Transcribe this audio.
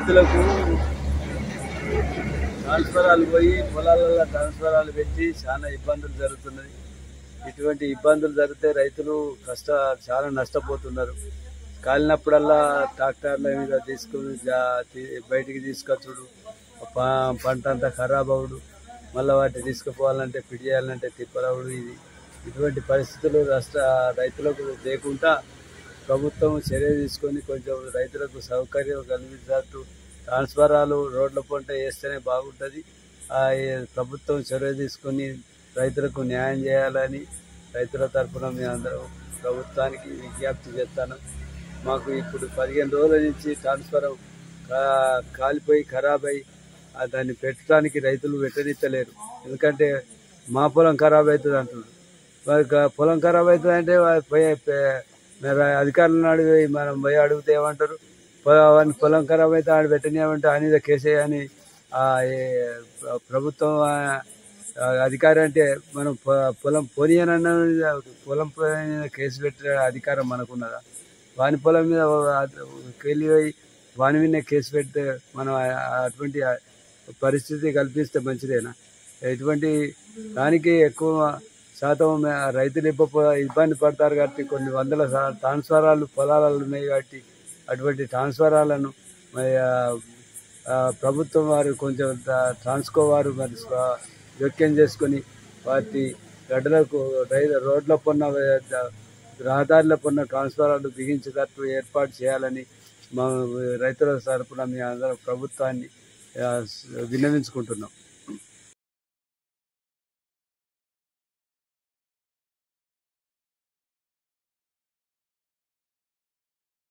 రైతులకు ట్రాన్స్ఫరాలు పోయి పొలాలలో ట్రాన్స్ఫరాలు పెట్టి చాలా ఇబ్బందులు జరుగుతున్నది. ఇటువంటి ఇబ్బందులు జరిగితే రైతులు చాలా నష్టపోతున్నారు. కాలినప్పుడల్లా ట్రాక్టర్ల మీద తీసుకుని బయటికి తీసుకొచ్చుడు, పంట అంతా ఖరాబ్ అవుడు, మళ్ళీ వాటిని తీసుకుపోవాలంటే పిడి చేయాలంటే తిప్పలవుడు. ఇటువంటి పరిస్థితులు రైతులకు లేకుండా ప్రభుత్వం చర్య తీసుకొని కొంచెం రైతులకు సౌకర్యం కలిగించినట్టు ట్రాన్స్ఫరాలు రోడ్ల పంట వేస్తేనే బాగుంటుంది. ప్రభుత్వం చర్య తీసుకొని రైతులకు న్యాయం చేయాలని రైతుల తరఫున మేమందరం ప్రభుత్వానికి విజ్ఞప్తి చేస్తాను. మాకు ఇప్పుడు 15 రోజుల నుంచి ట్రాన్స్ఫరం కాలిపోయి ఖరాబ్ అయి దాన్ని పెట్టడానికి రైతులు పెట్టనిస్తలేరు. ఎందుకంటే మా పొలం ఖరాబ్ అవుతుంది అంటున్నారు. పొలం ఖరాబ్ అవుతుంది అంటే అధికారులను అడిగి మనం పోయి అడిగితే ఏమంటారు, పొలం ఖరాబ్ అయితే ఆడ పెట్టనియమంటే అనేది కేసేయని ప్రభుత్వం అధికారి అంటే మనం పొలం పోనీయనన్న పొలం కేసు పెట్టే అధికారం మనకున్నదా? వాని పొలం మీద వెళ్ళిపోయి వాని మీద కేసు పెడితే మనం అటువంటి పరిస్థితి కల్పిస్తే మంచిదేనా? ఎటువంటి దానికి ఎక్కువ శాతం రైతులు ఇబ్బంది పడతారు కాబట్టి కొన్ని వందల ట్రాన్స్ఫరాలు పొలాలలో ఉన్నాయి కాబట్టి అటువంటి ట్రాన్స్ఫరాలను ప్రభుత్వం వారు కొంచెం ట్రాన్స్కో వారు మరి జోక్యం చేసుకొని వాటి గడ్డలకు రోడ్ల పన్న రహదారుల పన్న ట్రాన్స్ఫరాలు బిగించేటట్టు ఏర్పాటు చేయాలని మా రైతుల తరపున మీ అందరం ప్రభుత్వాన్ని విన్నవించుకుంటున్నాం.